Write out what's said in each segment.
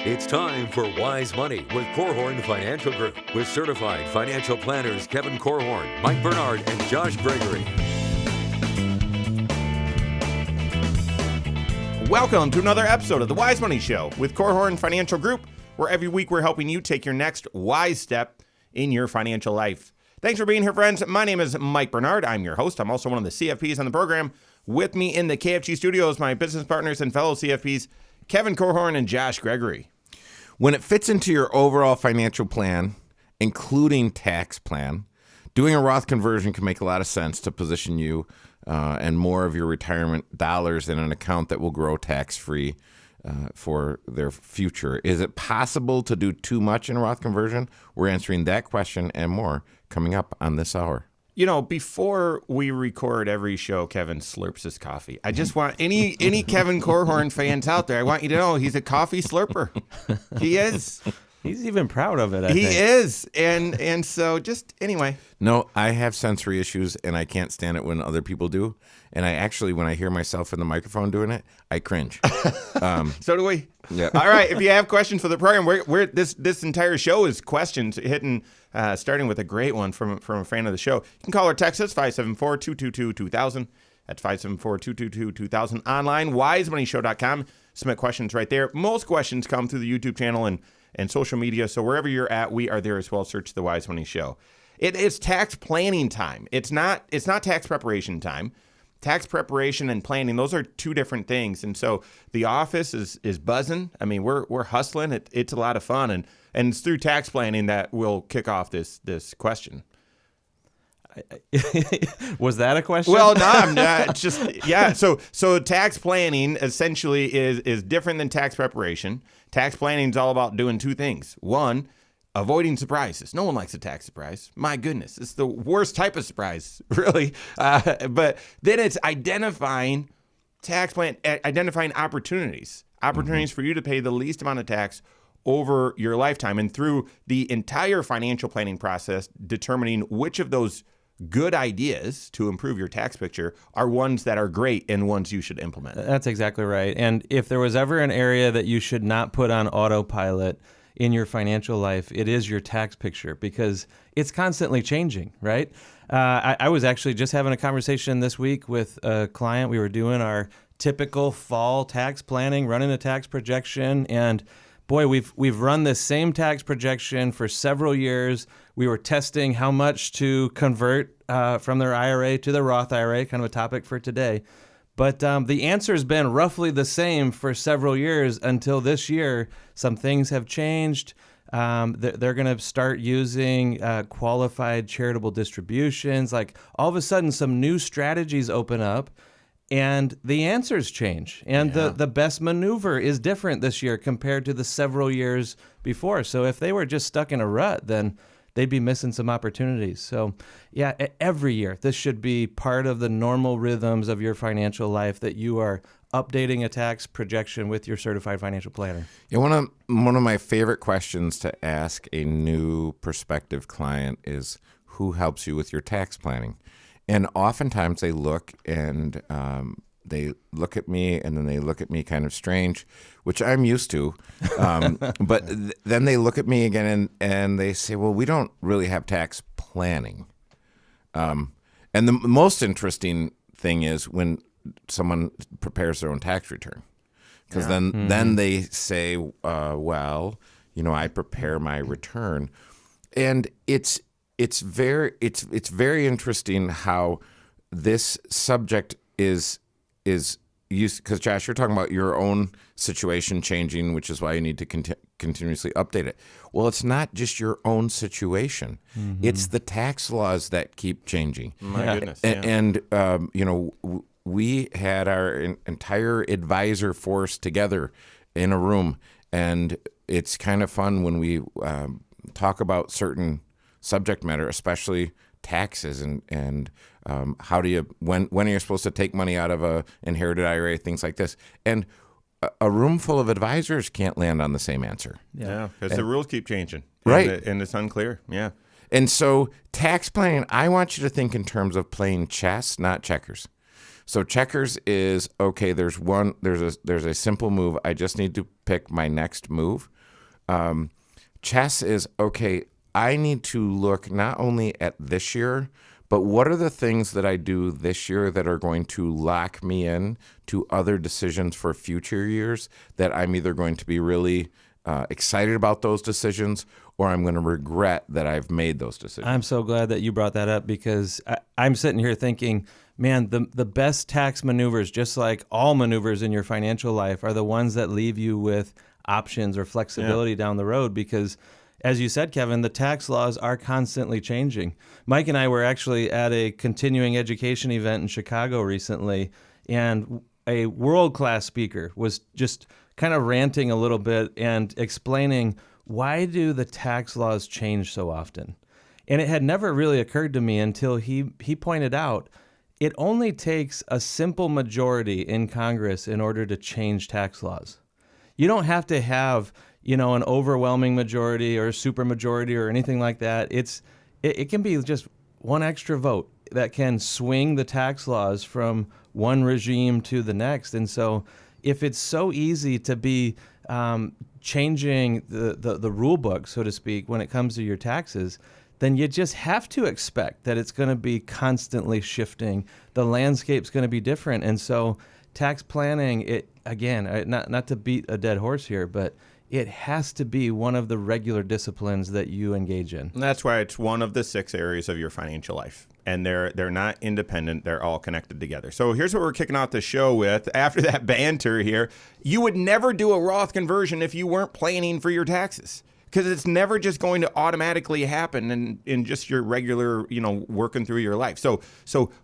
It's time for Wise Money with Korhorn Financial Group with certified financial planners Kevin Korhorn, Mike Bernard, and Josh Gregory. Welcome to another episode of the Wise Money Show with Korhorn Financial Group, where every week we're helping you take your next wise step in your financial life. Thanks for being here, friends. My name is Mike Bernard. I'm your host. I'm also one of the CFPs on the program. With me in the KFG studios, my business partners and fellow CFPs, Kevin Korhorn and Josh Gregory. When it fits into your overall financial plan, including tax plan, doing a Roth conversion can make a lot of sense to position you and more of your retirement dollars in an account that will grow tax-free for their future. Is it possible to do too much in a Roth conversion? We're answering that question and more coming up on this hour. You know, before we record every show, Kevin slurps his coffee. I just want any Kevin Korhorn fans out there, I want you to know he's a coffee slurper. He is. He's even proud of it, I think. He is. And so just anyway. No, I have sensory issues, and I can't stand it when other people do. And I actually, when I hear myself in the microphone doing it, I cringe. So do we. Yeah. All right. If you have questions for the program, this entire show is questions hitting, starting with a great one from a fan of the show. You can call or text us 574-222-2000. That's 574-222-2000. Online, wisemoneyshow.com. Submit questions right there. Most questions come through the YouTube channel and social media. So wherever you're at, we are there as well. Search the Wise Money Show. It is tax planning time. It's not tax preparation time. Tax preparation and planning, those are two different things. And so the office is buzzing. I mean, we're hustling. It's a lot of fun. And it's through tax planning that we'll kick off this question. Was that a question? Well, no, I'm not. Just, yeah. So tax planning essentially is different than tax preparation. Tax planning is all about doing two things. One, avoiding surprises. No one likes a tax surprise. My goodness, it's the worst type of surprise, really. But then it's identifying opportunities for you to pay the least amount of tax over your lifetime, and through the entire financial planning process, determining which of those good ideas to improve your tax picture are ones that are great and ones you should implement. That's exactly right. And if there was ever an area that you should not put on autopilot in your financial life, it is your tax picture, because it's constantly changing, right? I was actually just having a conversation this week with a client. We were doing our typical fall tax planning, running a tax projection, and boy, we've run this same tax projection for several years. We were testing how much to convert from their IRA to the Roth IRA, kind of a topic for today. But the answer has been roughly the same for several years until this year. Some things have changed. They're going to start using qualified charitable distributions. Like all of a sudden, some new strategies open up, and the answers change. And the best maneuver is different this year compared to the several years before. So if they were just stuck in a rut, then they'd be missing some opportunities. So yeah, every year, this should be part of the normal rhythms of your financial life, that you are updating a tax projection with your certified financial planner. Yeah, one of my favorite questions to ask a new prospective client is, who helps you with your tax planning? And oftentimes they look and they look at me, and then they look at me kind of strange, which I'm used to. But then they look at me again and they say, well, we don't really have tax planning. And the most interesting thing is when someone prepares their own tax return, because then they say, well, you know, I prepare my return. And it's very interesting how this subject is used, because Josh, you're talking about your own situation changing, which is why you need to continuously update it. Well, it's not just your own situation; it's the tax laws that keep changing. My goodness! And you know, we had our entire advisor force together in a room, and it's kind of fun when we talk about certain subject matter, especially taxes and how do you when are you supposed to take money out of a inherited IRA, things like this. And a room full of advisors can't land on the same answer. Yeah, because the rules keep changing. Right. And it's unclear. Yeah. And so tax planning, I want you to think in terms of playing chess, not checkers. So checkers is okay. There's a simple move. I just need to pick my next move. Chess is okay. I need to look not only at this year, but what are the things that I do this year that are going to lock me in to other decisions for future years that I'm either going to be really excited about those decisions or I'm going to regret that I've made those decisions. I'm so glad that you brought that up because I'm sitting here thinking, man, the best tax maneuvers, just like all maneuvers in your financial life, are the ones that leave you with options or flexibility down the road because, as you said, Kevin, the tax laws are constantly changing. Mike and I were actually at a continuing education event in Chicago recently, and a world-class speaker was just kind of ranting a little bit and explaining, why do the tax laws change so often? And it had never really occurred to me until he pointed out it only takes a simple majority in Congress in order to change tax laws. You don't have to have, an overwhelming majority or a supermajority or anything like that. It can be just one extra vote that can swing the tax laws from one regime to the next. And so if it's so easy to be changing the rule book, so to speak, when it comes to your taxes, then you just have to expect that it's going to be constantly shifting. The landscape's going to be different. And so tax planning, not to beat a dead horse here, but it has to be one of the regular disciplines that you engage in. And that's why it's one of the 6 areas of your financial life. And they're not independent. They're all connected together. So here's what we're kicking off the show with. After that banter here, you would never do a Roth conversion if you weren't planning for your taxes. Because it's never just going to automatically happen in just your regular, working through your life. So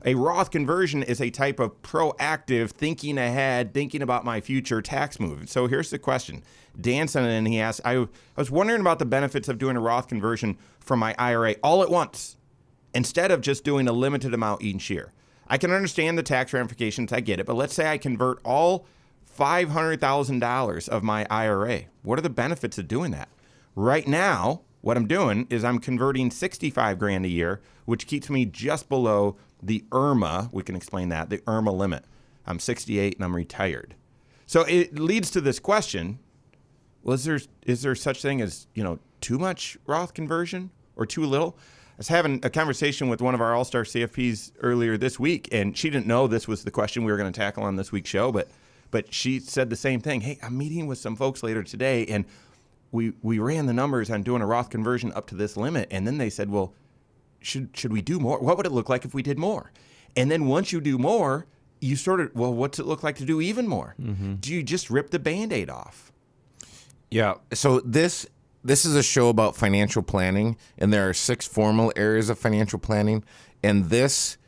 a Roth conversion is a type of proactive thinking ahead, thinking about my future tax move. So here's the question. Dan sent it in, he asked, I was wondering about the benefits of doing a Roth conversion from my IRA all at once, instead of just doing a limited amount each year. I can understand the tax ramifications, I get it, but let's say I convert all $500,000 of my IRA. What are the benefits of doing that? Right now, what I'm doing is I'm converting $65,000 a year, which keeps me just below the IRMA. We can explain that, the IRMA limit. I'm 68 and I'm retired. So it leads to this question. Well, is there such thing as, too much Roth conversion or too little? I was having a conversation with one of our all-star CFPs earlier this week, and she didn't know this was the question we were going to tackle on this week's show, but she said the same thing. Hey, I'm meeting with some folks later today, and we ran the numbers on doing a Roth conversion up to this limit, and then they said, well, should we do more? What would it look like if we did more? And then once you do more, you sort of, well, what's it look like to do even more? Mm-hmm. Do you just rip the Band-Aid off? Yeah. So this is a show about financial planning, and there are 6 formal areas of financial planning, and this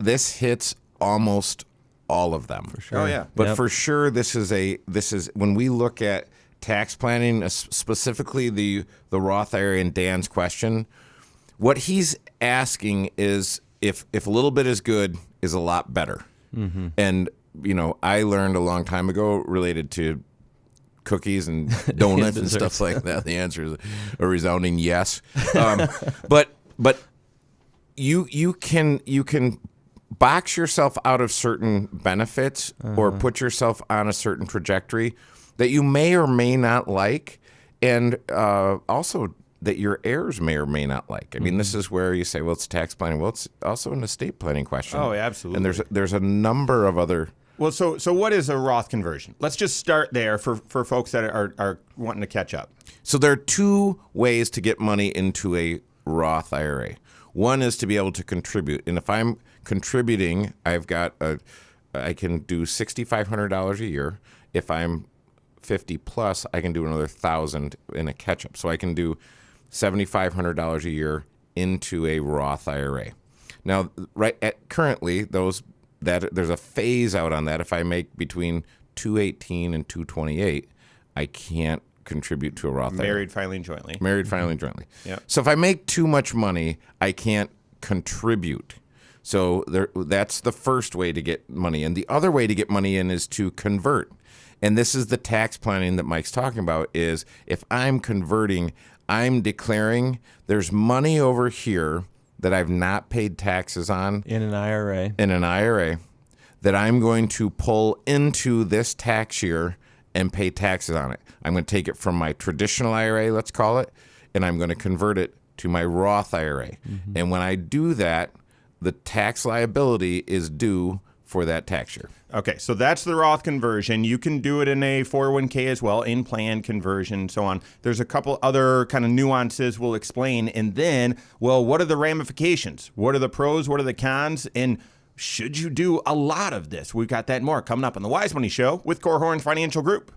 hits almost all of them. For sure. Oh yeah. But for sure, this is when we look at tax planning, specifically the Roth IRA and Dan's question, what he's asking is if a little bit is good, is a lot better. Mm-hmm. And I learned a long time ago related to cookies and donuts and stuff like that. The answer is a resounding yes. But you can box yourself out of certain benefits or put yourself on a certain trajectory that you may or may not like, and also that your heirs may or may not like. I mean, this is where you say, well, it's tax planning. Well, it's also an estate planning question. Oh, absolutely. And there's a number of other. Well, so what is a Roth conversion? Let's just start there for folks that are wanting to catch up. So there are 2 ways to get money into a Roth IRA. One is to be able to contribute, and if I'm contributing, I can do $6,500 a year. If I'm 50 plus, I can do another $1,000 in a catch-up. So I can do $7,500 a year into a Roth IRA. Now, currently, there's a phase out on that. If I make between $218 and $228, I can't contribute to a Roth IRA. Married, filing jointly. Married, filing jointly. Yeah. So if I make too much money, I can't contribute. So that's the first way to get money in. The other way to get money in is to convert. And this is the tax planning that Mike's talking about, is if I'm converting, I'm declaring there's money over here that I've not paid taxes on. In an IRA. that I'm going to pull into this tax year and pay taxes on it. I'm going to take it from my traditional IRA, let's call it, and I'm going to convert it to my Roth IRA. Mm-hmm. And when I do that, the tax liability is due for that tax year. Okay, so that's the Roth conversion. You can do it in a 401k as well, in plan conversion, so on. There's a couple other kind of nuances we'll explain. And then, well, what are the ramifications? What are the pros? What are the cons? And should you do a lot of this? We've got that and more coming up on the Wise Money Show with Korhorn Financial Group.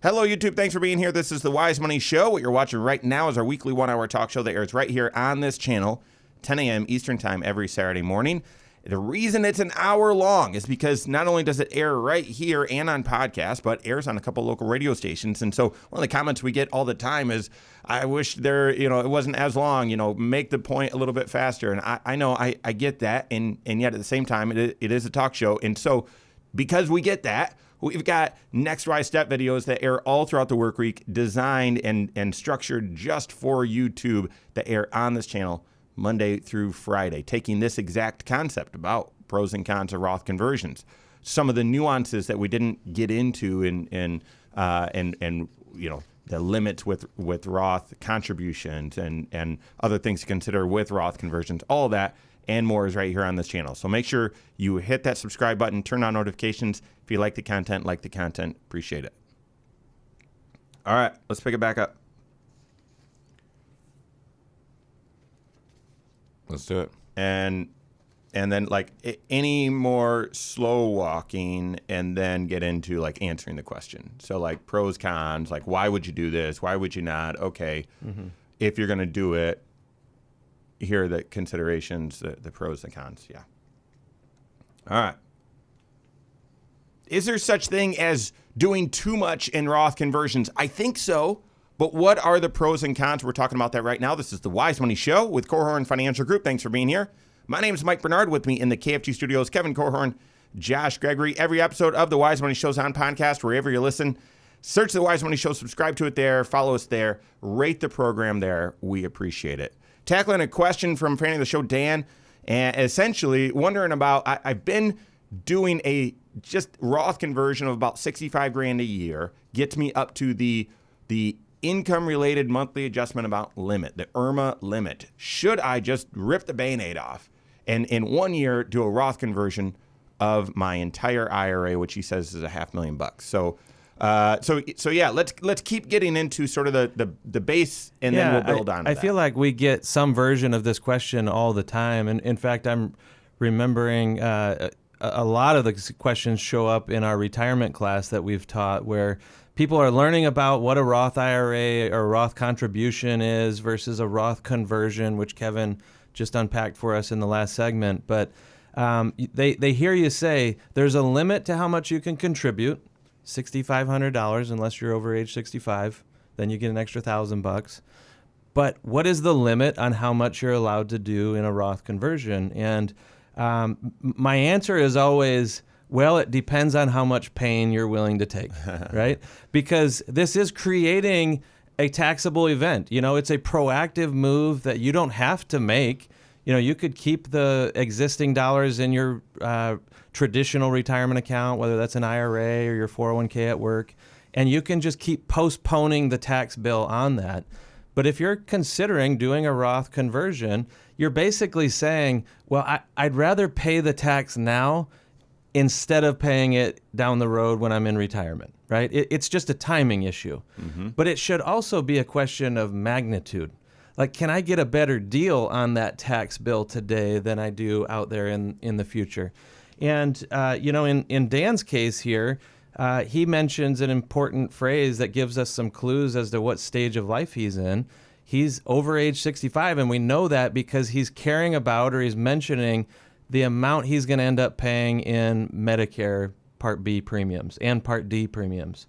Hello, YouTube. Thanks for being here. This is the Wise Money Show. What you're watching right now is our weekly 1-hour talk show that airs right here on this channel, 10 a.m. Eastern Time every Saturday morning. The reason it's an hour long is because not only does it air right here and on podcast, but airs on a couple local radio stations. And so one of the comments we get all the time is, I wish it wasn't as long, make the point a little bit faster. And I know I get that. And yet at the same time, it is a talk show. And so because we get that, we've got Next Wise Step videos that air all throughout the work week, designed and structured just for YouTube, that air on this channel Monday through Friday, taking this exact concept about pros and cons of Roth conversions, some of the nuances that we didn't get into and the limits with Roth contributions and other things to consider with Roth conversions. All of that and more is right here on this channel. So make sure you hit that subscribe button, turn on notifications. If you like the content, appreciate it. All right, let's pick it back up. Let's do it. And then any more slow walking, and then get into answering the question. So pros, cons, why would you do this? Why would you not? Okay. Mm-hmm. If you're going to do it, here are the considerations, the pros and cons. Yeah. All right. Is there such thing as doing too much in Roth conversions? I think so. But what are the pros and cons? We're talking about that right now. This is the Wise Money Show with Korhorn Financial Group. Thanks for being here. My name is Mike Bernard. With me in the KFG studios, Kevin Korhorn, Josh Gregory. Every episode of the Wise Money Show is on podcast, wherever you listen. Search the Wise Money Show, subscribe to it there, follow us there, rate the program there. We appreciate it. Tackling a question from a fan of the show, Dan, and essentially wondering about, I've been doing a just Roth conversion of about $65,000 a year, gets me up to the income-related monthly adjustment amount limit, the IRMA limit. Should I just rip the Band-Aid off and in 1 year do a Roth conversion of my entire IRA, which he says is $500,000? So yeah, let's keep getting into sort of the base, and then we'll build on. I feel like we get some version of this question all the time, and in fact, I'm remembering a lot of the questions show up in our retirement class that we've taught, where people are learning about what a Roth IRA or Roth contribution is versus a Roth conversion, which Kevin just unpacked for us in the last segment. But they hear you say there's a limit to how much you can contribute, $6,500 unless you're over age 65. Then you get an extra $1,000. But what is the limit on how much you're allowed to do in a Roth conversion? And my answer is always, well, it depends on how much pain you're willing to take, right? Because this is creating a taxable event. It's a proactive move that you don't have to make. You could keep the existing dollars in your traditional retirement account, whether that's an IRA or your 401k at work, and you can just keep postponing the tax bill on that. But if you're considering doing a Roth conversion, you're basically saying, well, I'd rather pay the tax now instead of paying it down the road when I'm in retirement, right? It's just a timing issue. Mm-hmm. But it should also be a question of magnitude. Can I get a better deal on that tax bill today than I do out there in the future? And, in Dan's case here, he mentions an important phrase that gives us some clues as to what stage of life he's in. He's over age 65, and we know that because he's caring about, or he's mentioning, the amount he's going to end up paying in Medicare Part B premiums and Part D premiums.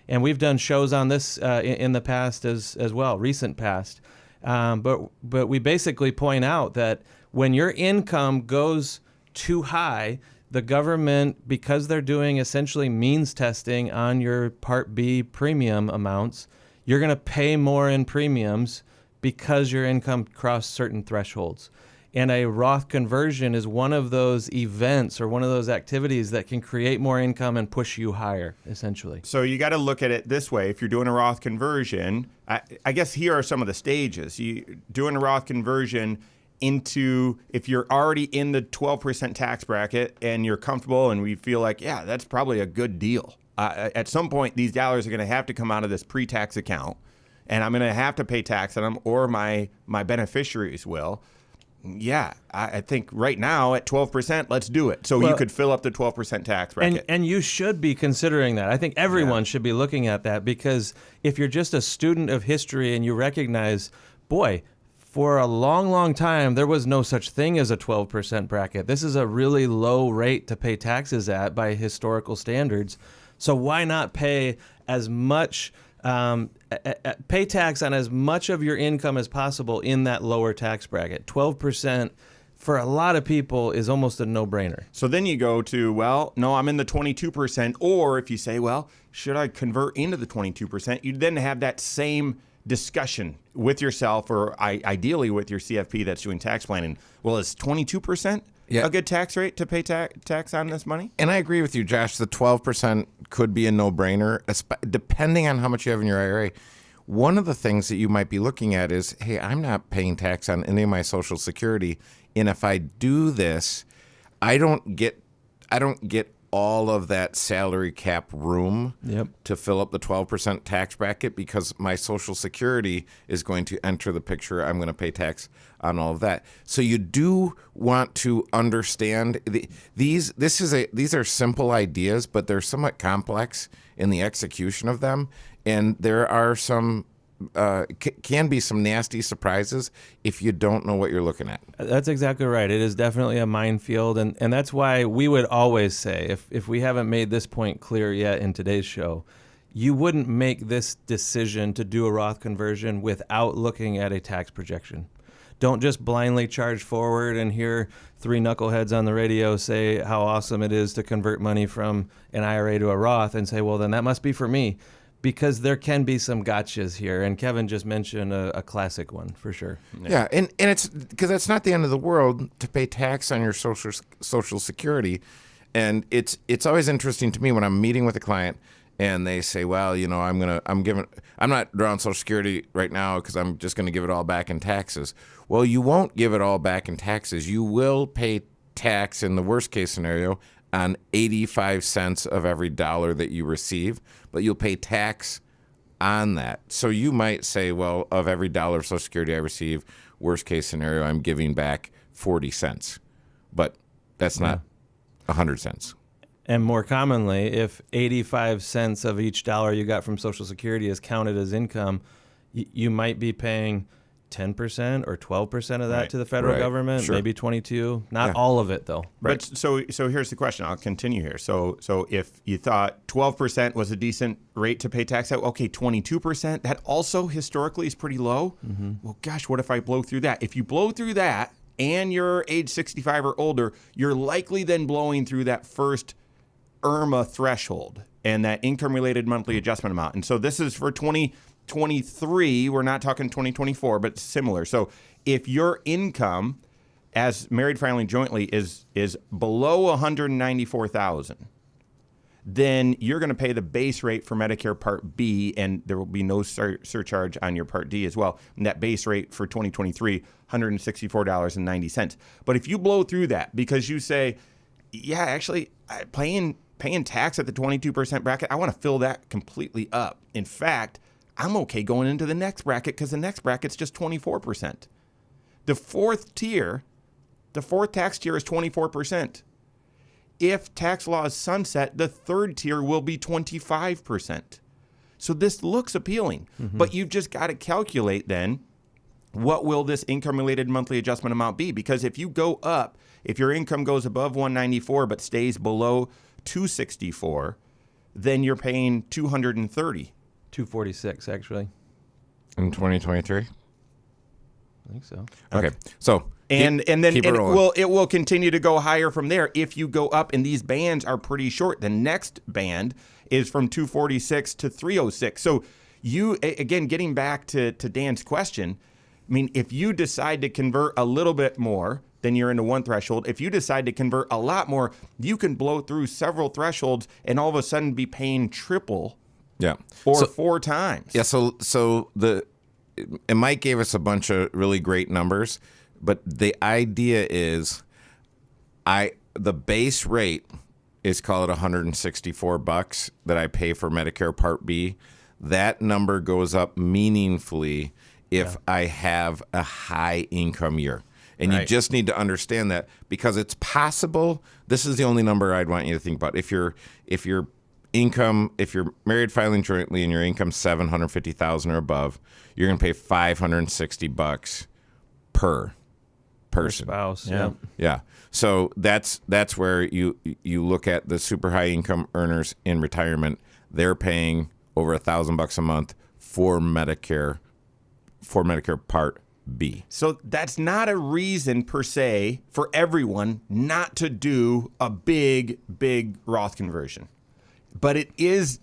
And we've done shows on this in the past as well, recent past. But we basically point out that when your income goes too high, the government, because they're doing essentially means testing on your Part B premium amounts, you're going to pay more in premiums because your income crossed certain thresholds. And a Roth conversion is one of those events or one of those activities that can create more income and push you higher, essentially. So you got to look at it this way. If you're doing a Roth conversion, I guess here are some of the stages. You doing a Roth conversion into, if you're already in the 12% tax bracket and you're comfortable and we feel like, yeah, that's probably a good deal. At some point, these dollars are going to have to come out of this pre-tax account, and I'm going to have to pay tax on them, or my beneficiaries will. Yeah, I think right now at 12%, let's do it. So you could fill up the 12% tax bracket. And you should be considering that. I think everyone should be looking at that, because if you're just a student of history and you recognize, boy, for a long, long time, there was no such thing as a 12% bracket. This is a really low rate to pay taxes at by historical standards. So why not pay as much pay tax on as much of your income as possible in that lower tax bracket? 12% for a lot of people is almost a no-brainer. So then you go to, well, no, I'm in the 22%. Or if you say, well, should I convert into the 22%? You then have that same discussion with yourself, or ideally with your CFP that's doing tax planning. Well, is 22% a good tax rate to pay tax on this money? And I agree with you, Josh. The 12% could be a no-brainer, depending on how much you have in your IRA. One of the things that you might be looking at is, hey, I'm not paying tax on any of my Social Security, and if I do this, I don't get all of that salary cap room to fill up the 12% tax bracket, because my Social Security is going to enter the picture. I'm going to pay tax on all of that. So you do want to understand these are simple ideas, but they're somewhat complex in the execution of them, and there are some can be some nasty surprises if you don't know what you're looking at. That's exactly right. It is definitely a minefield, and that's why we would always say, if we haven't made this point clear yet in today's show, you wouldn't make this decision to do a Roth conversion without looking at a tax projection. Don't just blindly charge forward and hear three knuckleheads on the radio say how awesome it is to convert money from an IRA to a Roth and say, well, then that must be for me. Because there can be some gotchas here, and Kevin just mentioned a classic one for sure. Yeah, and it's because it's not the end of the world to pay tax on your Social Security, and it's always interesting to me when I'm meeting with a client and they say, well, you know, I'm not drawing Social Security right now because I'm just going to give it all back in taxes. Well, you won't give it all back in taxes. You will pay tax in the worst case scenario on 85 cents of every dollar that you receive, but you'll pay tax on that. So you might say, well, of every dollar of Social Security I receive, worst case scenario, I'm giving back 40 cents. But that's not 100 cents. And more commonly, if 85 cents of each dollar you got from Social Security is counted as income, you might be paying 10% or 12% of that to the federal government, maybe 22%. Not all of it, though. But so here's the question. I'll continue here. So if you thought 12% was a decent rate to pay tax at, okay, 22%, that also historically is pretty low. Mm-hmm. Well, gosh, what if I blow through that? If you blow through that and you're age 65 or older, you're likely then blowing through that first IRMA threshold and that income-related monthly adjustment amount. And so this is for 2023, we're not talking 2024, but similar. So if your income as married filing jointly is below $194,000, then you're going to pay the base rate for Medicare Part B, and there will be no surcharge on your Part D as well. And that base rate for 2023, $164.90. But if you blow through that because you say, yeah, actually, paying tax at the 22% bracket, I want to fill that completely up. In fact, I'm okay going into the next bracket because the next bracket's just 24%. The fourth tax tier is 24%. If tax laws sunset, the third tier will be 25%. So this looks appealing, but you've just got to calculate then, what will this income-related monthly adjustment amount be? Because if you go up, if your income goes above 194 but stays below 264, then you're paying 230. 246, actually. In 2023? I think so. Okay. So then it will continue to go higher from there if you go up, and these bands are pretty short. The next band is from 246 to 306. So you, again, getting back to Dan's question, I mean, if you decide to convert a little bit more, then you're into one threshold. If you decide to convert a lot more, you can blow through several thresholds and all of a sudden be paying triple or 4 times. Yeah, and Mike gave us a bunch of really great numbers, but the idea is the base rate is, call it $164 that I pay for Medicare Part B. That number goes up meaningfully if I have a high income year. And you just need to understand that, because it's possible. This is the only number I'd want you to think about. If you're married filing jointly and your income's $750,000 or above, you're going to pay $560 per person. Spouse. Yeah. So that's where you look at the super high income earners in retirement. They're paying over $1,000 a month for Medicare Part B. So that's not a reason per se for everyone not to do a big Roth conversion. But it is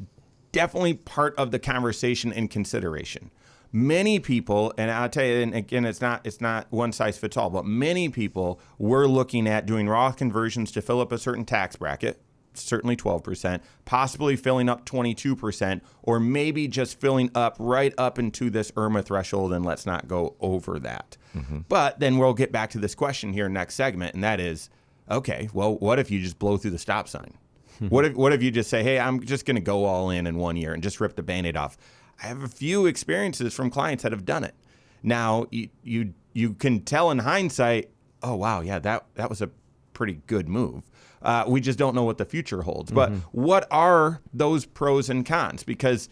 definitely part of the conversation and consideration. Many people, and I'll tell you, and again, it's not one size fits all, but many people were looking at doing Roth conversions to fill up a certain tax bracket, certainly 12%, possibly filling up 22%, or maybe just filling up right up into this IRMA threshold, and let's not go over that. Mm-hmm. But then we'll get back to this question here next segment, and that is, okay, well, what if you just blow through the stop sign? What if you just say, hey, I'm just going to go all in 1 year and just rip the Band-Aid off? I have a few experiences from clients that have done it. Now, you can tell in hindsight, oh, wow, yeah, that was a pretty good move. We just don't know what the future holds. But what are those pros and cons? Because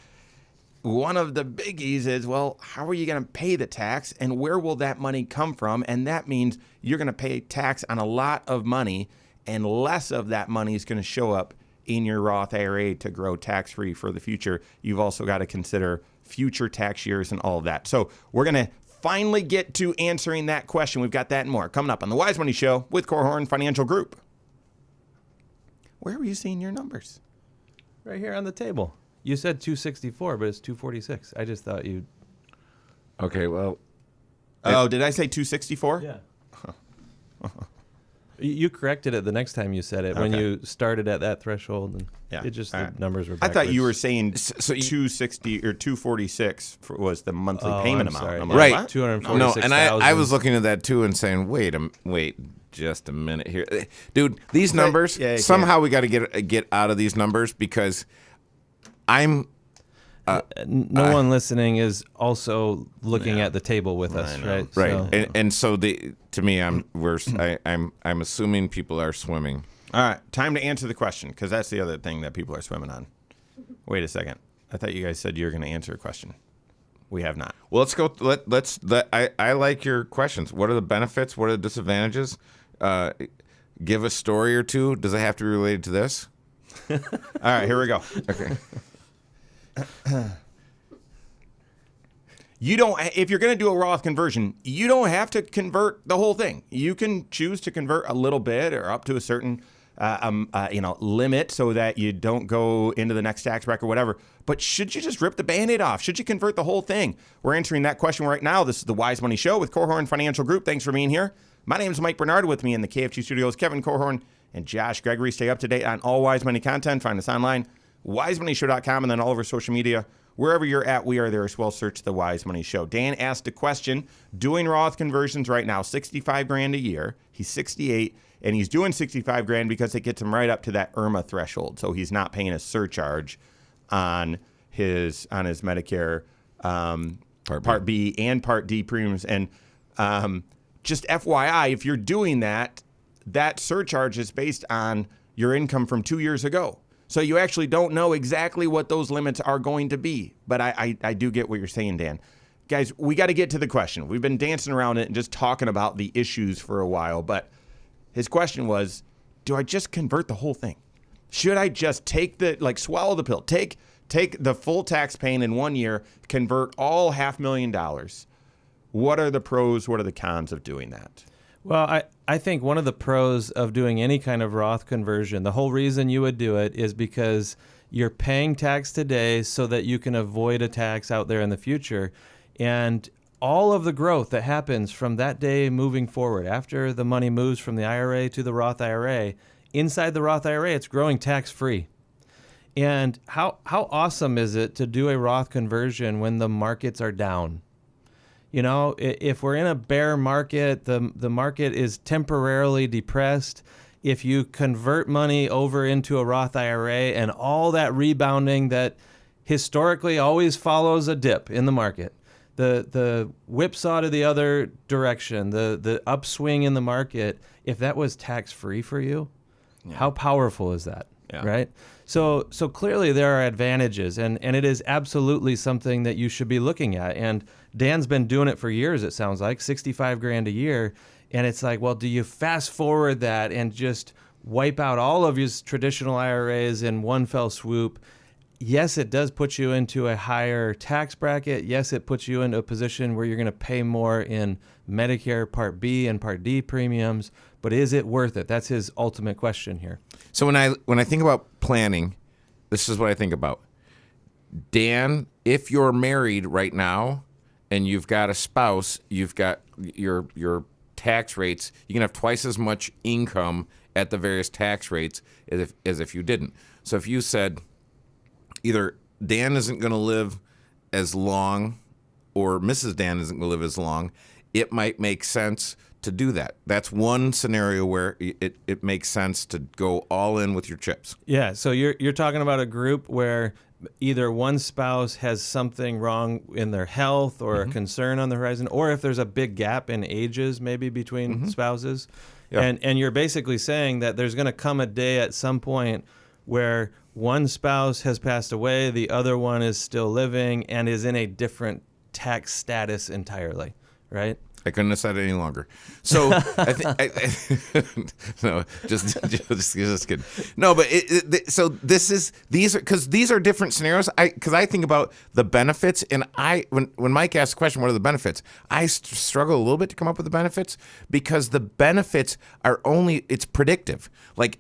one of the biggies is, well, how are you going to pay the tax, and where will that money come from? And that means you're going to pay tax on a lot of money, and less of that money is going to show up in your Roth IRA to grow tax-free for the future. You've also got to consider future tax years and all of that. So we're going to finally get to answering that question. We've got that and more coming up on the Wise Money Show with Korhorn Financial Group. Where were you seeing your numbers? Right here on the table. You said 264, but it's 246. I just thought you... Okay, well... Oh, did I say 264? Yeah. You corrected it the next time you said it when you started at that threshold, and the numbers were backwards. I thought you were saying 260 or 246 was the monthly payment amount. Sorry. Like, Right. what? 246,000. No, and I was looking at that too and saying, wait just a minute here. Dude, these numbers, somehow we got to get out of these numbers, because I'm... no one listening is also looking at the table with us, right? Right, So, and so to me, I'm assuming people are swimming. All right, time to answer the question, because that's the other thing that people are swimming on. Wait a second. I thought you guys said you were going to answer a question. We have not. Well, let's go. I like your questions. What are the benefits? What are the disadvantages? Give a story or two. Does it have to be related to this? All right, here we go. Okay. You don't. If you're going to do a Roth conversion, you don't have to convert the whole thing. You can choose to convert a little bit or up to a certain limit, so that you don't go into the next tax bracket or whatever. But should you just rip the Band-Aid off? Should you convert the whole thing? We're answering that question right now. This is the Wise Money Show with Korhorn Financial Group. Thanks for being here. My name is Mike Bernard. With me in the KFG studios, Kevin Korhorn and Josh Gregory. Stay up to date on all Wise Money content. Find us online, wisemoneyshow.com, and then all over social media. Wherever you're at, we are there as well. Search the Wise Money Show. Dan asked a question. Doing Roth conversions right now, $65,000 a year. He's 68, and he's doing $65,000 because it gets him right up to that IRMA threshold. So he's not paying a surcharge on his Medicare Part B and Part D premiums. And just FYI, if you're doing that, that surcharge is based on your income from 2 years ago. So you actually don't know exactly what those limits are going to be. But I do get what you're saying, Dan. Guys, we got to get to the question. We've been dancing around it and just talking about the issues for a while. But his question was, do I just convert the whole thing? Should I just swallow the pill? Take the full tax paying in 1 year, convert all $500,000. What are the pros? What are the cons of doing that? Well, I think one of the pros of doing any kind of Roth conversion, the whole reason you would do it is because you're paying tax today so that you can avoid a tax out there in the future. And all of the growth that happens from that day moving forward, after the money moves from the IRA to the Roth IRA, inside the Roth IRA, it's growing tax-free. And how awesome is it to do a Roth conversion when the markets are down? You know, if we're in a bear market, the market is temporarily depressed. If you convert money over into a Roth IRA and all that rebounding that historically always follows a dip in the market, the whipsaw to the other direction, the upswing in the market, if that was tax-free for you, how powerful is that, right? So clearly there are advantages, and it is absolutely something that you should be looking at. And Dan's been doing it for years, it sounds like, $65,000 a year. And it's like, well, do you fast forward that and just wipe out all of your traditional IRAs in one fell swoop? Yes, it does put you into a higher tax bracket. Yes, it puts you into a position where you're going to pay more in Medicare Part B and Part D premiums. But is it worth it? That's his ultimate question here. So when I think about planning, this is what I think about. Dan, if you're married right now and you've got a spouse, you've got your tax rates, you can have twice as much income at the various tax rates as if you didn't. So if you said either Dan isn't going to live as long or Mrs. Dan isn't going to live as long, it might make sense to do that. That's one scenario where it makes sense to go all in with your chips. Yeah, so you're talking about a group where either one spouse has something wrong in their health or a concern on the horizon, or if there's a big gap in ages maybe between spouses. Yeah. And you're basically saying that there's going to come a day at some point where one spouse has passed away, the other one is still living and is in a different tax status entirely, right? I couldn't have said it any longer. So I think no, just kidding. No, but so these are different scenarios. Because I think about the benefits, and when Mike asked the question, what are the benefits? I struggle a little bit to come up with the benefits because the benefits are it's predictive. Like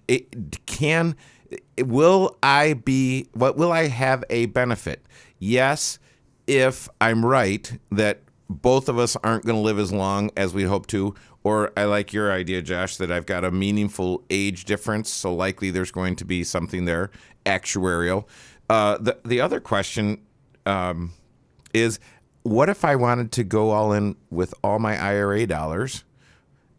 will I have a benefit? Yes, if I'm right that both of us aren't going to live as long as we hope to, or I like your idea, Josh, that I've got a meaningful age difference, so likely there's going to be something there, actuarial. The other question is, what if I wanted to go all in with all my IRA dollars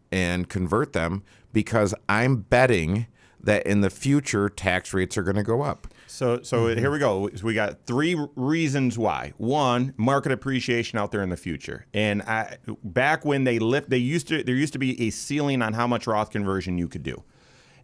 and convert them because I'm betting that in the future tax rates are going to go up? So here we go. We got three reasons why. One, market appreciation out there in the future. And back when there used to be a ceiling on how much Roth conversion you could do.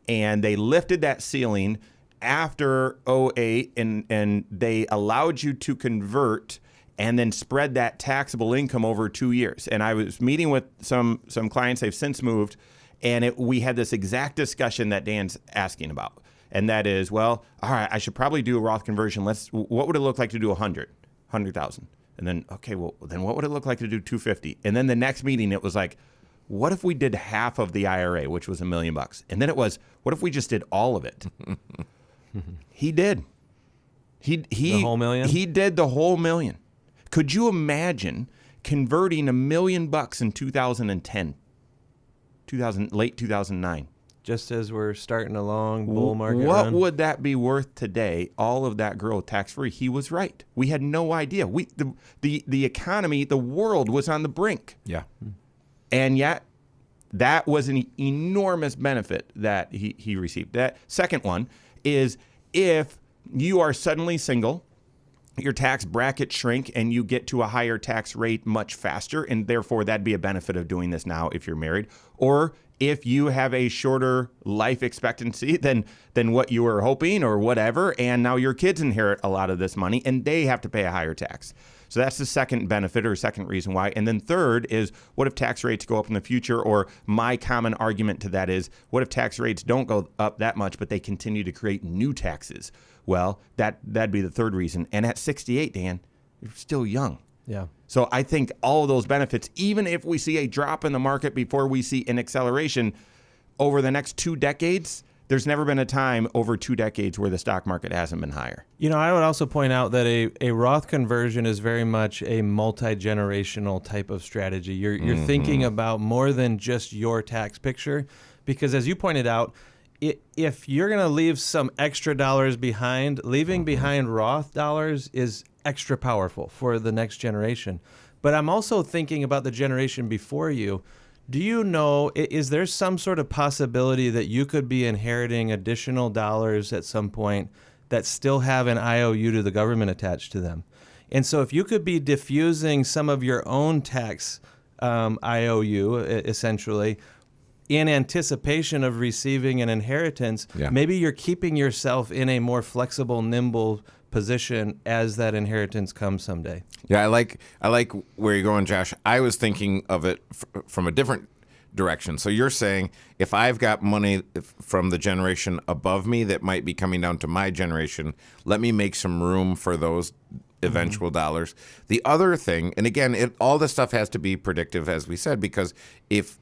And they lifted that ceiling after 2008 and they allowed you to convert and then spread that taxable income over 2 years. And I was meeting with some clients, they've since moved, and we had this exact discussion that Dan's asking about. And that is, well, all right, I should probably do a Roth conversion. What would it look like to do 100,000? And then, okay, well, then what would it look like to do 250? And then the next meeting, it was like, what if we did half of the IRA, which was $1 million? And then it was, what if we just did all of it? He did. The whole million? He did the whole $1 million. Could you imagine converting $1 million in 2010, late 2009? Just as we're starting a long bull market What run. would that be worth today? All of that growth tax-free. He was right. We had no idea. The economy, the world was on the brink. Yeah. And yet, that was an enormous benefit that he received. That second one is if you are suddenly single, your tax bracket shrink and you get to a higher tax rate much faster, and therefore that'd be a benefit of doing this now if you're married. Or if you have a shorter life expectancy than what you were hoping or whatever, and now your kids inherit a lot of this money and they have to pay a higher tax. So that's the second benefit or second reason why. And then third is, what if tax rates go up in the future? Or my common argument to that is, what if tax rates don't go up that much, but they continue to create new taxes? Well, that'd be the third reason. And at 68, Dan, you're still young. Yeah. So I think all of those benefits, even if we see a drop in the market before we see an acceleration over the next 2 decades, there's never been a time over 2 decades where the stock market hasn't been higher. I would also point out that a Roth conversion is very much a multi-generational type of strategy. You're thinking about more than just your tax picture, because as you pointed out, if you're going to leave some extra dollars behind, leaving behind Roth dollars is extra powerful for the next generation. But I'm also thinking about the generation before you. Do you know, is there some sort of possibility that you could be inheriting additional dollars at some point that still have an IOU to the government attached to them? And so if you could be diffusing some of your own tax IOU, essentially, in anticipation of receiving an inheritance, maybe you're keeping yourself in a more flexible, nimble position as that inheritance comes someday. Yeah, I like where you're going, Josh. I was thinking of it from a different direction. So you're saying if I've got money from the generation above me that might be coming down to my generation, let me make some room for those eventual dollars. The other thing, and again, all this stuff has to be predictive, as we said, because if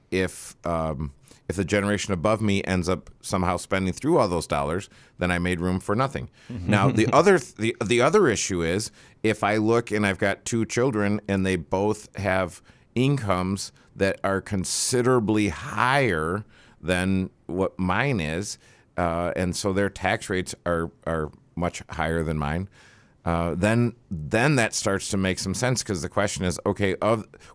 the generation above me ends up somehow spending through all those dollars, then I made room for nothing. Now, the other issue is if I look and I've got 2 children and they both have incomes that are considerably higher than what mine is, and so their tax rates are much higher than mine, then that starts to make some sense, because the question is, okay,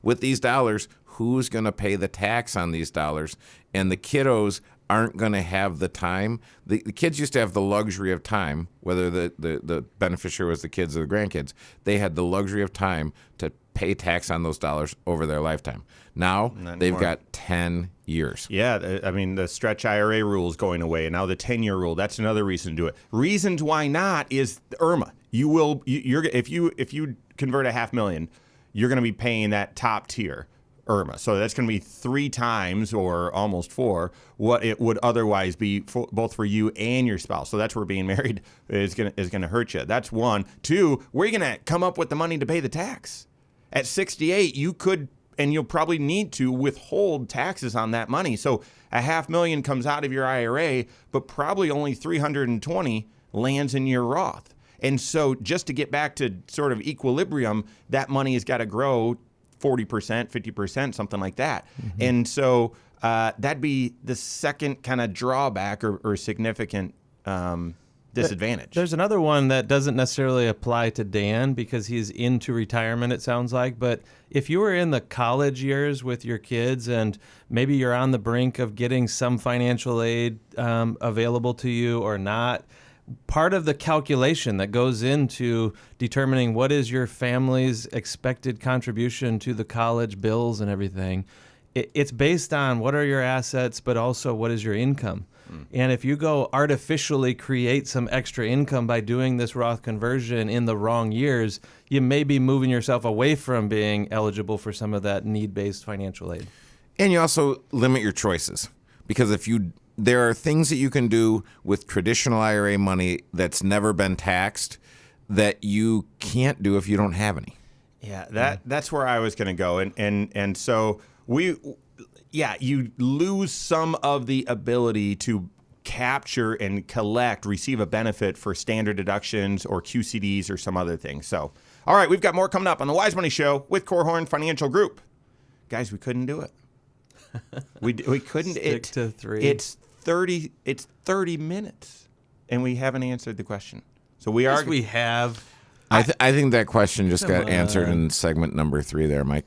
with these dollars, who's going to pay the tax on these dollars? And the kiddos aren't going to have the time. The kids used to have the luxury of time, whether the beneficiary was the kids or the grandkids. They had the luxury of time to pay tax on those dollars over their lifetime. Now they've got 10 years. Yeah, I mean, the stretch IRA rule is going away, and now the 10-year rule, that's another reason to do it. Reasons why not is IRMA. If you convert $500,000, you're going to be paying that top tier IRMA. So that's going to be 3 times or almost 4 what it would otherwise be both for you and your spouse. So that's where being married is going to hurt you. That's one. 2, where are you going to come up with the money to pay the tax? At 68, you could, and you'll probably need to, withhold taxes on that money. So $500,000 comes out of your IRA, but probably only 320 lands in your Roth. And so just to get back to sort of equilibrium, that money has got to grow 40%, 50%, something like that. And so that'd be the second kind of drawback or significant disadvantage. There's another one that doesn't necessarily apply to Dan because he's into retirement, it sounds like. But if you were in the college years with your kids and maybe you're on the brink of getting some financial aid available to you or not, part of the calculation that goes into determining what is your family's expected contribution to the college bills and everything, it's based on what are your assets, but also what is your income. And if you go artificially create some extra income by doing this Roth conversion in the wrong years, you may be moving yourself away from being eligible for some of that need-based financial aid. And you also limit your choices, because there are things that you can do with traditional IRA money that's never been taxed that you can't do if you don't have any. Yeah, that's where I was going to go. And so you lose some of the ability to capture and receive a benefit for standard deductions or QCDs or some other thing. So, all right, we've got more coming up on the Wise Money Show with Korhorn Financial Group. Guys, we couldn't do it. We couldn't. Stick to 3. It's 30 minutes, and we haven't answered the question. So we Yes, we have. I think that question just got answered in segment number 3 there, Mike.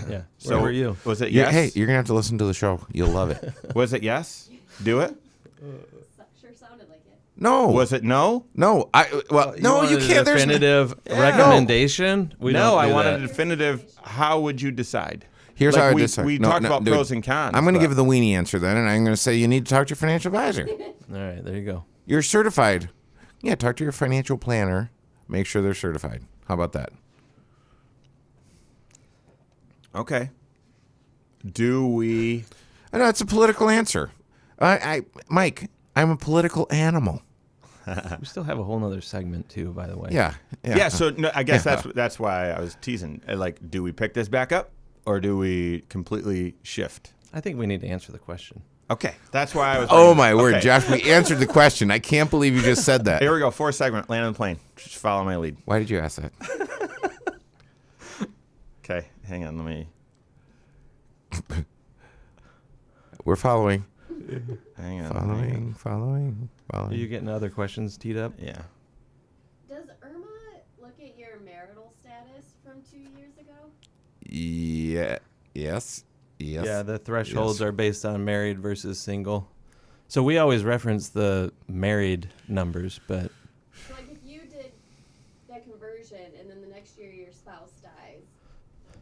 Yeah. So Where were you? Was it yes? Hey, you're going to have to listen to the show. You'll love it. Was it yes? Do it? Sure sounded like it. No. Was it no? No. You wanted can't. A definitive recommendation? I wanted a definitive. How would you decide? Here's how I decide. We talked about pros and cons. I'm going to give the weenie answer then, and I'm going to say you need to talk to your financial advisor. All right, there you go. You're certified. Yeah, talk to your financial planner. Make sure they're certified. How about that? Okay. Do we? I know it's a political answer. Mike, I'm a political animal. We still have a whole nother segment too, by the way. Yeah. So no, I guess that's why I was teasing. Like, do we pick this back up, or do we completely shift? I think we need to answer the question. Okay, that's why I was. Oh my word, Okay. Josh! We answered the question. I can't believe you just said that. Here we go. Fourth segment. Land on the plane. Just follow my lead. Why did you ask that? Okay, hang on. Let me. We're following. Hang on. Following. Are you getting other questions teed up? Yeah. Does Irma look at your marital status from 2 years ago? Yeah. Yes. Yeah, the thresholds Yes. are based on married versus single. So we always reference the married numbers, but So like if you did that conversion and then the next year your spouse dies,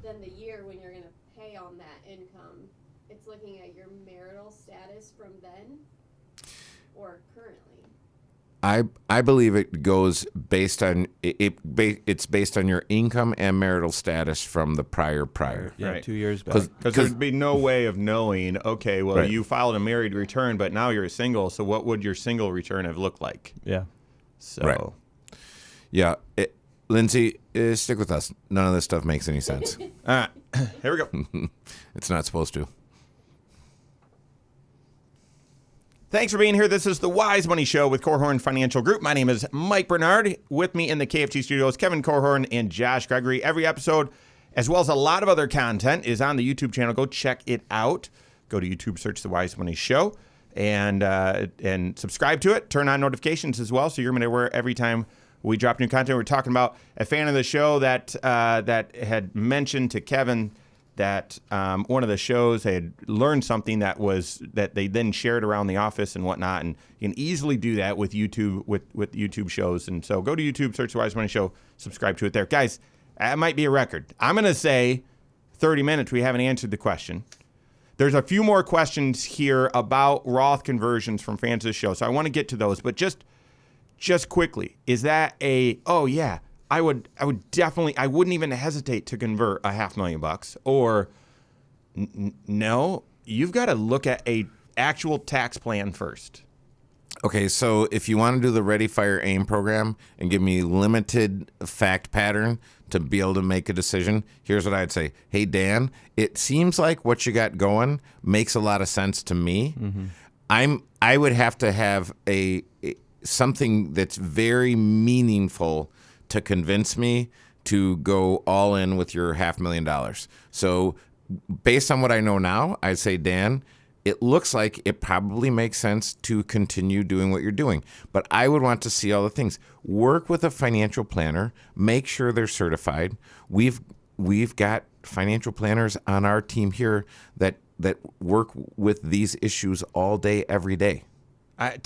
then the year when you're going to pay on that income, it's looking at your marital status from then or currently? I believe it goes based on it's based on your income and marital status from the prior. yeah, Right. 2 years back. Because there'd be no way of knowing, okay, well, Right. you filed a married return, but now you're single, so what would your single return have looked like? Yeah. So, Right. Yeah, Lindsay, stick with us. None of this stuff makes any sense. all right, here we go. It's not supposed to. Thanks for being here. This is the Wise Money Show with Korhorn Financial Group. My name is Mike Bernard. With me in the KFT studios, Kevin Korhorn and Josh Gregory. Every episode, as well as a lot of other content, is on the YouTube channel. Go check it out. Go to YouTube, search the Wise Money Show, and subscribe to it. Turn on notifications as well, so you're going to be aware every time we drop new content. We're talking about a fan of the show that had mentioned to Kevin that one of the shows they had learned something that they then shared around the office and whatnot, and you can easily do that with YouTube with YouTube shows. And so go to YouTube, search the Wise Money Show, subscribe to it there, guys. That might be a record. I'm gonna say 30 minutes. We haven't answered the question. There's a few more questions here about Roth conversions from fans of the show, so I want to get to those. But just quickly, is that oh yeah, I would definitely, I wouldn't even hesitate to convert $500,000, or no, you've got to look at a actual tax plan first. Okay, so if you want to do the Ready, Fire, Aim program and give me limited fact pattern to be able to make a decision, here's what I'd say. Hey, Dan, it seems like what you got going makes a lot of sense to me. Mm-hmm. I would have to have something that's very meaningful to convince me to go all in with your $500,000. So based on what I know now, I'd say, Dan, it looks like it probably makes sense to continue doing what you're doing. But I would want to see all the things. Work with a financial planner. Make sure they're certified. We've got financial planners on our team here that work with these issues all day, every day. I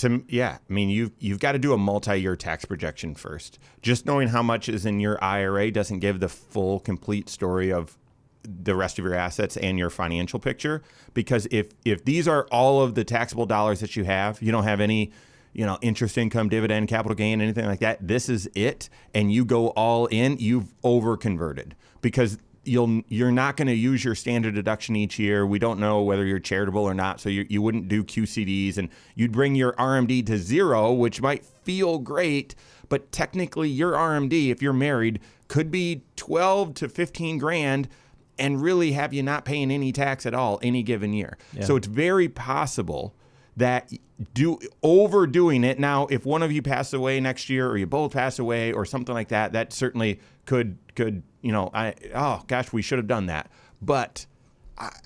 mean, you've got to do a multi-year tax projection first. Just knowing how much is in your IRA doesn't give the full, complete story of the rest of your assets and your financial picture. Because if these are all of the taxable dollars that you don't have any, interest income, dividend, capital gain, anything like that. This is it, and you go all in. You've over converted because you're not going to use your standard deduction each year. We don't know whether you're charitable or not, so you wouldn't do QCDs, and you'd bring your RMD to zero, which might feel great, but technically your RMD, if you're married, could be 12 to 15 grand and really have you not paying any tax at all any given year. Yeah. So it's very possible that overdoing it. Now, if one of you passes away next year, or you both pass away, or something like that, that certainly could we should have done that. But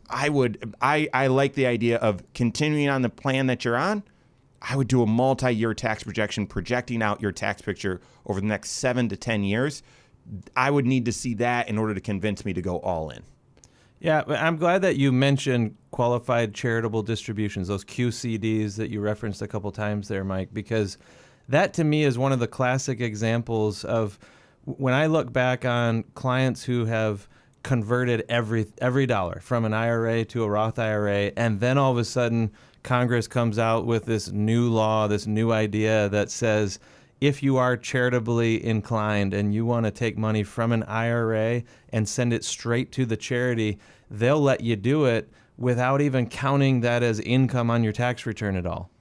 I like the idea of continuing on the plan that you're on. I would do a multi-year tax projection, projecting out your tax picture over the next 7 to 10 years. I would need to see that in order to convince me to go all in. Yeah, I'm glad that you mentioned qualified charitable distributions, those QCDs that you referenced a couple times there, Mike, because that to me is one of the classic examples of when I look back on clients who have converted every dollar from an IRA to a Roth IRA, and then all of a sudden Congress comes out with this new law, this new idea that says if you are charitably inclined and you want to take money from an IRA and send it straight to the charity, they'll let you do it without even counting that as income on your tax return at all.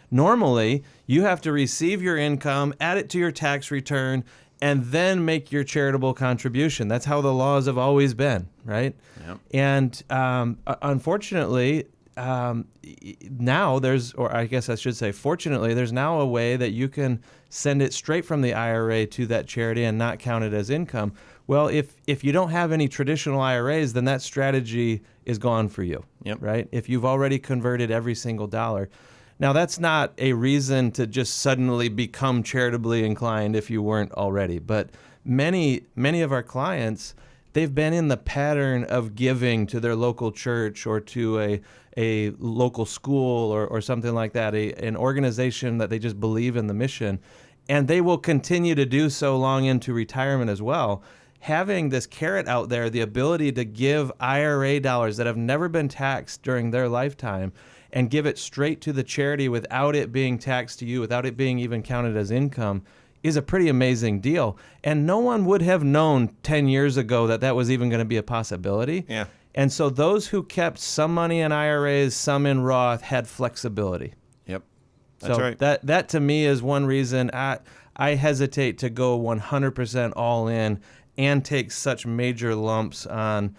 Normally, you have to receive your income, add it to your tax return, and then make your charitable contribution. That's how the laws have always been, right? Yep. And unfortunately, now there's, or I guess I should say, fortunately, there's now a way that you can send it straight from the IRA to that charity and not count it as income. Well, if you don't have any traditional IRAs, then that strategy is gone for you, right? If you've already converted every single dollar. Now, that's not a reason to just suddenly become charitably inclined if you weren't already. But many of our clients, they've been in the pattern of giving to their local church or to a local school or something like that, an organization that they just believe in the mission, and they will continue to do so long into retirement as well. Having this carrot out there, the ability to give IRA dollars that have never been taxed during their lifetime and give it straight to the charity without it being taxed to you, without it being even counted as income, is a pretty amazing deal. And no one would have known 10 years ago that that was even going to be a possibility. Yeah. And so those who kept some money in IRAs, some in Roth, had flexibility. Yep. That's so right. that to me is one reason I hesitate to go 100% all in and take such major lumps on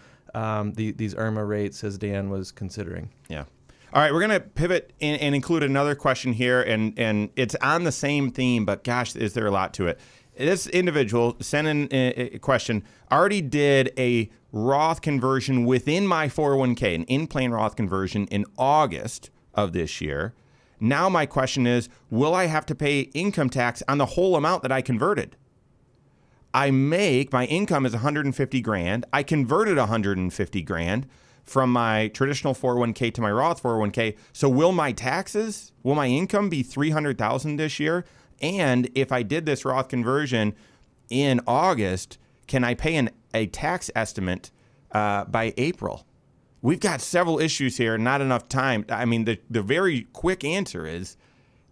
these IRMA rates as Dan was considering. Yeah. All right, we're going to pivot and include another question here, and it's on the same theme, but gosh, is there a lot to it. This individual sent in a question, already did a Roth conversion within my 401k, an in-plan Roth conversion in August of this year. Now my question is, will I have to pay income tax on the whole amount that I converted? My income is 150 grand. I converted 150 grand from my traditional 401k to my Roth 401k. So will my income be 300,000 this year? And if I did this Roth conversion in August, can I pay a tax estimate by April? We've got several issues here, not enough time. I mean, the very quick answer is,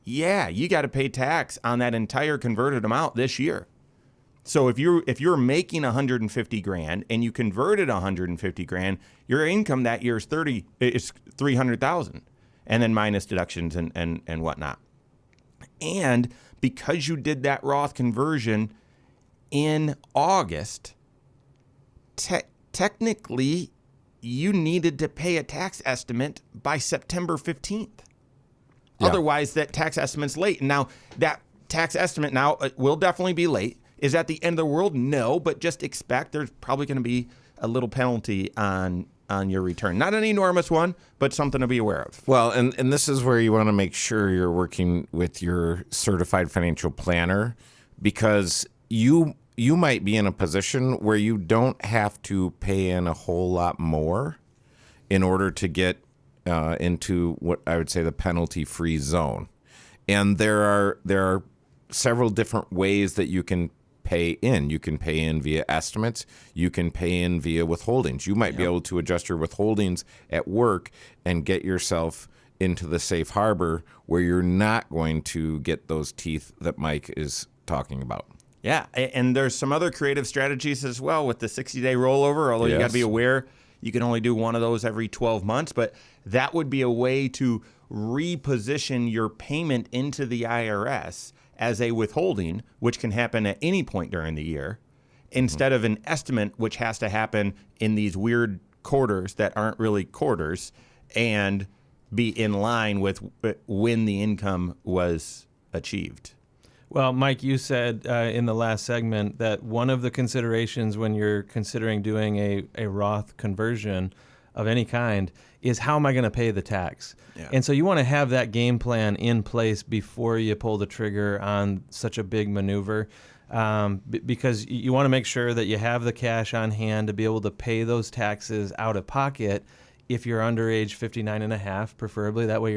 yeah, you got to pay tax on that entire converted amount this year. So if you're making 150 grand and you converted 150 grand, your income that year is 300,000, and then minus deductions and whatnot. And because you did that Roth conversion in August, technically you needed to pay a tax estimate by September 15th. Yeah. Otherwise, that tax estimate's late. And now that tax estimate will definitely be late. Is that the end of the world? No, but just expect there's probably going to be a little penalty on your return. Not an enormous one, but something to be aware of. Well, and this is where you want to make sure you're working with your certified financial planner, because you might be in a position where you don't have to pay in a whole lot more in order to get into what I would say the penalty-free zone. And there are several different ways that you can pay in. You can pay in via estimates. You can pay in via withholdings. You might be able to adjust your withholdings at work and get yourself into the safe harbor where you're not going to get those teeth that Mike is talking about. Yeah, and there's some other creative strategies as well with the 60-day rollover, although you got to be aware you can only do one of those every 12 months, but that would be a way to reposition your payment into the IRS as a withholding, which can happen at any point during the year, instead of an estimate, which has to happen in these weird quarters that aren't really quarters and be in line with when the income was achieved. Well, Mike, you said in the last segment that one of the considerations when you're considering doing a Roth conversion of any kind is, how am I going to pay the tax? Yeah. And so you want to have that game plan in place before you pull the trigger on such a big maneuver, because you want to make sure that you have the cash on hand to be able to pay those taxes out of pocket if you're under age 59 and a half, preferably. That way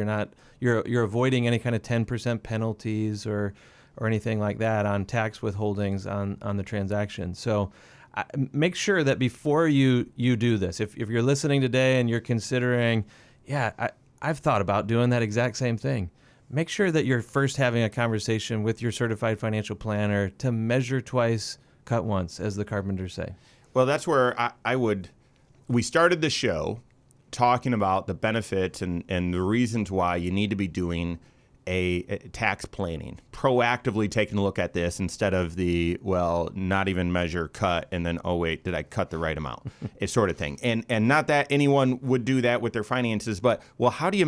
you're avoiding any kind of 10% penalties or anything like that on tax withholdings on the transaction. So make sure that before you do this, if you're listening today and you're considering, I've thought about doing that exact same thing, make sure that you're first having a conversation with your certified financial planner to measure twice, cut once, as the carpenters say. Well, that's where we started the show talking about the benefits and the reasons why you need to be doing a tax planning, proactively taking a look at this instead of the, well, not even measure, cut, and then, oh, wait, did I cut the right amount? It's sort of thing. And not that anyone would do that with their finances, but, well, how do you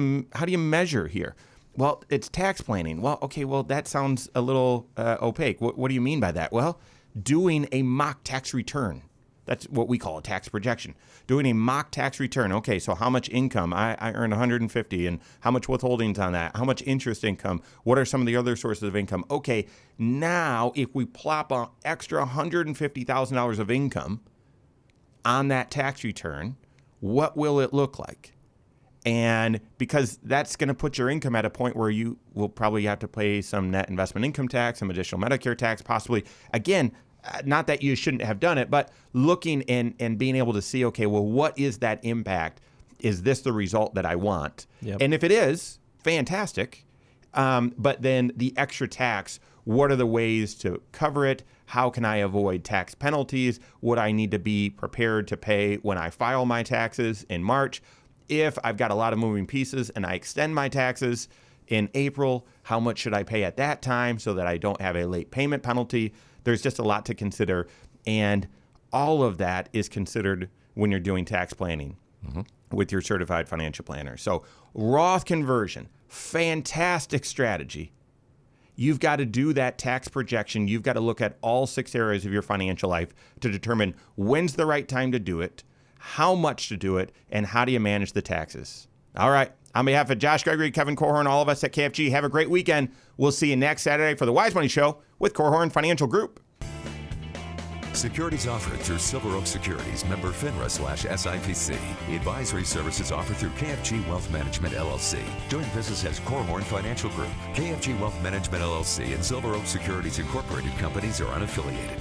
measure here? Well, it's tax planning. Well, okay, well, that sounds a little opaque. What do you mean by that? Well, doing a mock tax return. That's what we call a tax projection. Doing a mock tax return. Okay, so how much income? I earned 150, and how much withholdings on that? How much interest income? What are some of the other sources of income? Okay, now if we plop an extra $150,000 of income on that tax return, what will it look like? And because that's going to put your income at a point where you will probably have to pay some net investment income tax, some additional Medicare tax, possibly. Again, not that you shouldn't have done it, but looking and being able to see, okay, well, what is that impact? Is this the result that I want? Yep. And if it is, fantastic. But then the extra tax, what are the ways to cover it? How can I avoid tax penalties? Would I need to be prepared to pay when I file my taxes in March? If I've got a lot of moving pieces and I extend my taxes in April, how much should I pay at that time so that I don't have a late payment penalty? There's just a lot to consider, and all of that is considered when you're doing tax planning with your certified financial planner. So Roth conversion, fantastic strategy. You've got to do that tax projection. You've got to look at all 6 areas of your financial life to determine when's the right time to do it, how much to do it, and how do you manage the taxes. All right. On behalf of Josh Gregory, Kevin Korhorn, all of us at KFG, have a great weekend. We'll see you next Saturday for the Wise Money Show with Korhorn Financial Group. Securities offered through Silver Oak Securities, member FINRA/SIPC. Advisory services offered through KFG Wealth Management, LLC. Doing business as Korhorn Financial Group. KFG Wealth Management, LLC and Silver Oak Securities Incorporated companies are unaffiliated.